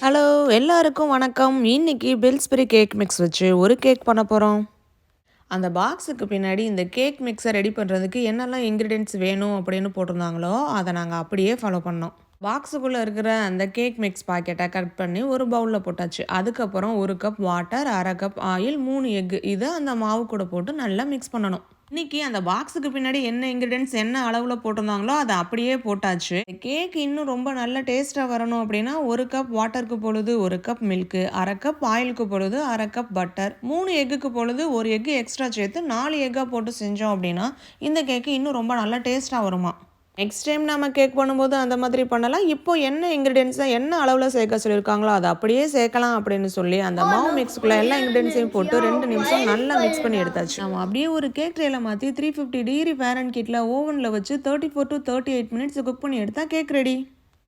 Hello எல்லாருக்கும் வணக்கம். இன்னைக்கு பில்ஸ்பெரி கேக் மிக்ஸ் வச்சு ஒரு கேக் பண்ண போகிறோம். அந்த பாக்ஸுக்கு பின்னாடி இந்த கேக் மிக்ஸை ரெடி பண்ணுறதுக்கு என்னெல்லாம் இன்க்ரீடியன்ட்ஸ் வேணும் அப்படின்னு போட்டிருந்தாங்களோ அதை நாங்கள் அப்படியே ஃபாலோ பண்ணோம். பாக்ஸுக்குள்ளே இருக்கிற அந்த கேக் மிக்ஸ் பாக்கெட்டை கட் பண்ணி ஒரு பவுலில் போட்டாச்சு. அதுக்கப்புறம் 1 cup water, 1/2 cup oil, 3 egg இதை அந்த மாவு கூட போட்டு நல்லா மிக்ஸ் பண்ணணும். இன்னைக்கு அந்த பாக்ஸுக்கு பின்னாடி என்ன இன்க்ரீடியன்ட்ஸ் என்ன அளவில் போட்டிருந்தாங்களோ அதை அப்படியே போட்டாச்சு. கேக் இன்னும் ரொம்ப நல்ல டேஸ்ட்டாக வரணும் அப்படின்னா 1 கப் வாட்டருக்கு பொழுது 1 கப் மில்க்கு, 1/2 கப் ஆயிலுக்கு பொழுது 1/2 கப் பட்டர், 3 எக்குக்கு பொழுது 1 எக்கு எக்ஸ்ட்ரா சேர்த்து 4 எக்காக போட்டு செஞ்சோம் அப்படின்னா இந்த கேக்கு இன்னும் ரொம்ப நல்ல டேஸ்ட்டாக வருமா. நெக்ஸ்ட் டைம் நம்ம கேக் பண்ணும்போது அந்த மாதிரி பண்ணலாம். இப்போ என்ன இன்க்ரீடியன்ட்ஸை என்ன அளவில் சேர்க்க சொல்லியிருக்காங்களோ அதை அப்படியே சேர்க்கலாம் அப்படின்னு சொல்லி அந்த மாவு மிக்ஸுக்குள்ளே எல்லா இன்க்ரீடியன்ஸையும் போட்டு 2 நிமிஷம் நல்லா மிக்ஸ் பண்ணி எடுத்தாச்சு. நம்ம அப்படியே ஒரு கேக் ட்ரேல மாற்றி 350 டிகிரி ஃபேரன்ஹீட்டில் ஓவனில் வச்சு 34 to 38 மினிட்ஸ் குக் பண்ணி எடுத்தால் கேக் ரெடி.